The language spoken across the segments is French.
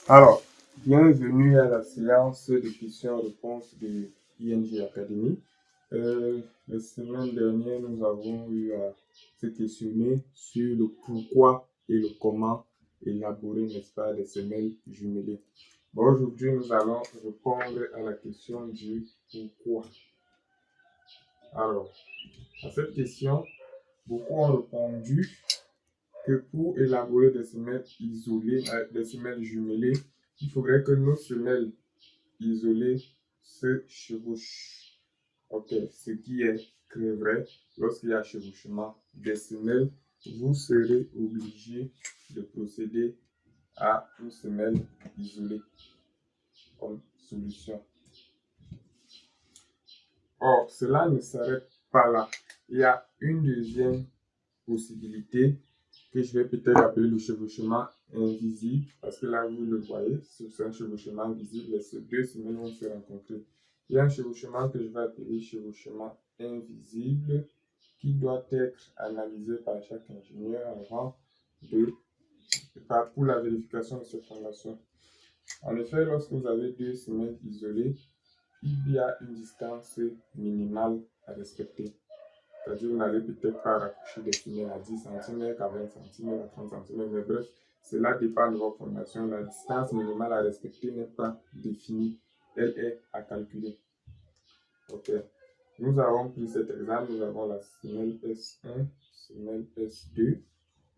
Alors, bienvenue à la séance de questions-réponses de ING Academy. La semaine dernière, nous avons eu à se questionner sur le pourquoi et le comment élaborer, n'est-ce pas, des semelles jumelées. Bon, aujourd'hui, nous allons répondre à la question du pourquoi. Alors, à cette question, beaucoup ont répondu que pour élaborer des semelles isolées, des semelles jumelées, il faudrait que nos semelles isolées se chevauchent. Ok, ce qui est très vrai, lorsqu'il y a chevauchement des semelles, vous serez obligé de procéder à une semelle isolée comme solution. Or, cela ne s'arrête pas là. Il y a une deuxième possibilité que je vais peut-être appeler le chevauchement invisible, parce que là, vous le voyez, c'est un chevauchement visible et ces deux semelles vont se rencontrer. Il y a un chevauchement que je vais appeler chevauchement invisible qui doit être analysé par chaque ingénieur avant pour la vérification de cette fondation. En effet, lorsque vous avez deux semelles isolées, il y a une distance minimale à respecter. C'est-à-dire, vous n'allez peut-être pas raccrocher des semelles à 10 cm, à 20 cm, à 30 cm, mais bref, cela dépend de votre fondation. La distance minimale à respecter n'est pas définie, elle est à calculer. Ok. Nous avons pris cet exemple, nous avons la semelle S1, semelle S2,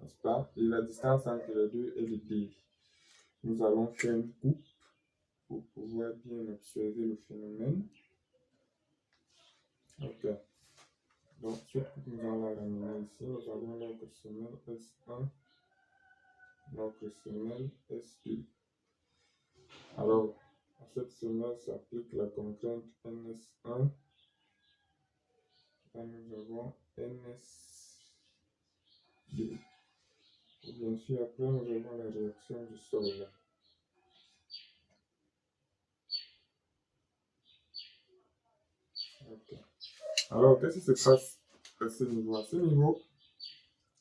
n'est-ce pas? Et la distance entre les deux est de D. Nous allons faire une coupe pour pouvoir bien observer le phénomène. Ok. Donc, cette coupe, nous allons la ramener ici. Nous avons notre semelle S1, notre semelle S2. Alors, à cette semelle s'applique la contrainte NS1. Là, nous avons NS2. Et bien sûr, après, nous avons la réaction du sol. Okay. Alors, qu'est-ce qui se passe à ce niveau? À ce niveau,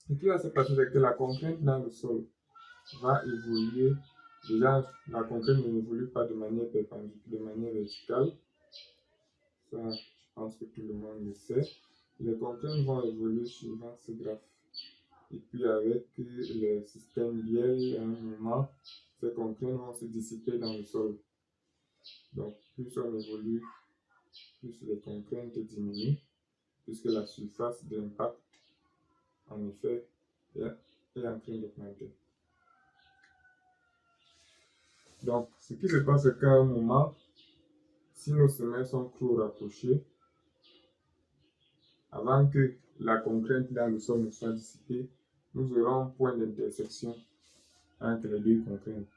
ce qui va se passer, c'est que la contrainte dans le sol va évoluer. Déjà, la contrainte n'évolue pas de manière perpendiculaire, de manière verticale. Ça, je pense que tout le monde le sait. Les contraintes vont évoluer suivant ce graphe. Et puis, avec le système Biel, à un moment, ces contraintes vont se dissiper dans le sol. Donc, plus on évolue, plus les contraintes diminuent, puisque la surface d'impact, en effet, est en train d'augmenter. Donc, ce qui se passe, c'est qu'à un moment, si nos semelles sont trop rapprochées, avant que la contrainte dans le sol ne soit dissipée, nous aurons un point d'intersection entre les deux contraintes.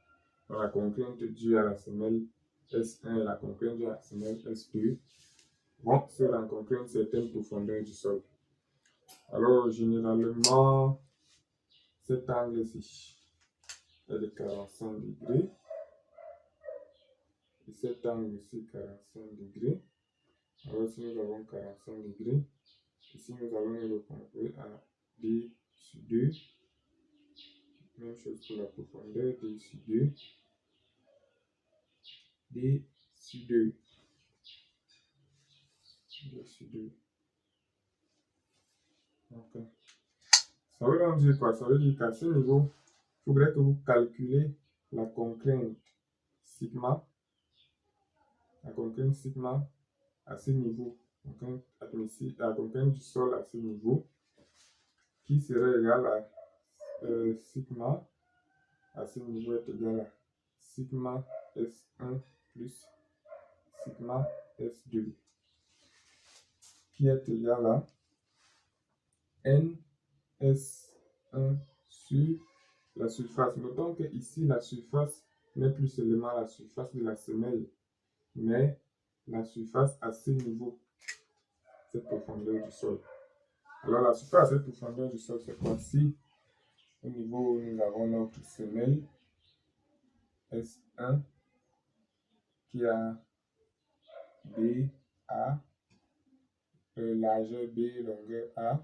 Donc, la contrainte due à la semelle S1 et la contrainte due à la semelle S2 vont se rencontrer à une certaine profondeur du sol. Alors, généralement, cet angle-ci est de 45 degrés. Et cet angle-ci, 45 degrés. Alors, si nous avons 45 degrés, ici nous allons le recompter à D sur 2. Même chose pour la profondeur, D sur 2. D sur 2. D sur 2. Ok. Ça veut donc dire quoi? Ça veut dire qu'à ce niveau, il faudrait que vous calculez la contrainte sigma. La contrainte sigma à ce niveau. La contrainte du sol à ce niveau, qui serait égale à sigma à ce niveau est égal à sigma S1 plus sigma S2, qui est égal à NS1 sur la surface. Notons que ici, la surface n'est plus seulement la surface de la semelle, mais la surface à ce niveau, cette profondeur du sol. Alors, la surface à cette profondeur du sol, c'est quoi? Si au niveau où nous avons notre semelle S1 qui a B, A, largeur B, longueur A,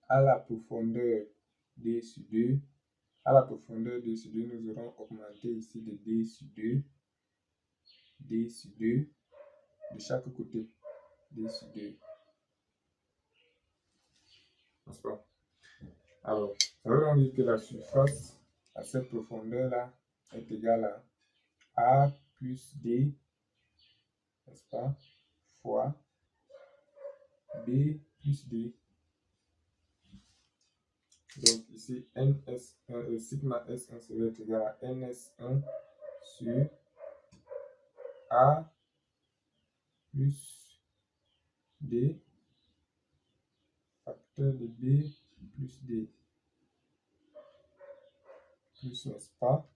à la profondeur D sur 2, À la profondeur D sur 2, nous aurons augmenté ici de D sur 2, D sur 2, de chaque côté, D sur 2. N'est-ce pas? Alors, ça veut donc dire que la surface à cette profondeur-là est égale à A plus D, n'est-ce pas, fois B plus D. Donc ici, NS1, sigma S1 serait égal à NS1 sur A plus D, facteur de B plus D, plus, n'est-ce pas?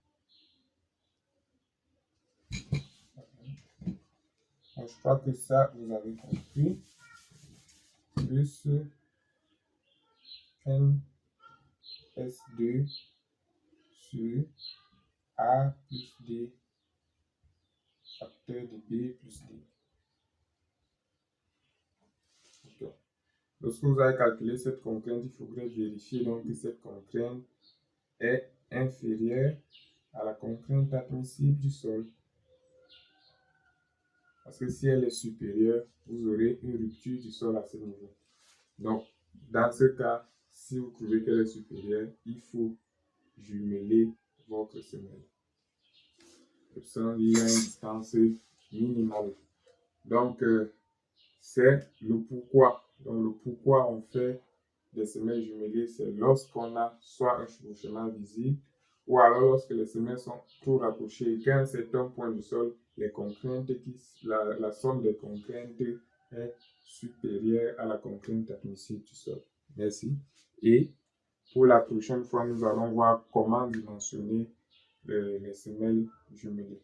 Donc, je crois que ça, vous avez compris. Plus NS2 sur A plus D, facteur de B plus D. Okay. Lorsque vous avez calculé cette contrainte, il faudrait vérifier donc que cette contrainte est inférieure à la contrainte admissible du sol. Parce que si elle est supérieure, vous aurez une rupture du sol à ce niveau. Donc, dans ce cas, si vous trouvez qu'elle est supérieure, il faut jumeler votre semelle. Il y a une distance minimale. Donc, c'est le pourquoi. Donc, le pourquoi on fait des semelles jumelées, c'est lorsqu'on a soit un chevauchement visible, ou alors lorsque les semelles sont trop rapprochées et qu'à un certain point du sol, les contraintes la somme des contraintes est supérieure à la contrainte admissible du sol. Merci. Et pour la prochaine fois, nous allons voir comment dimensionner les semelles jumelées.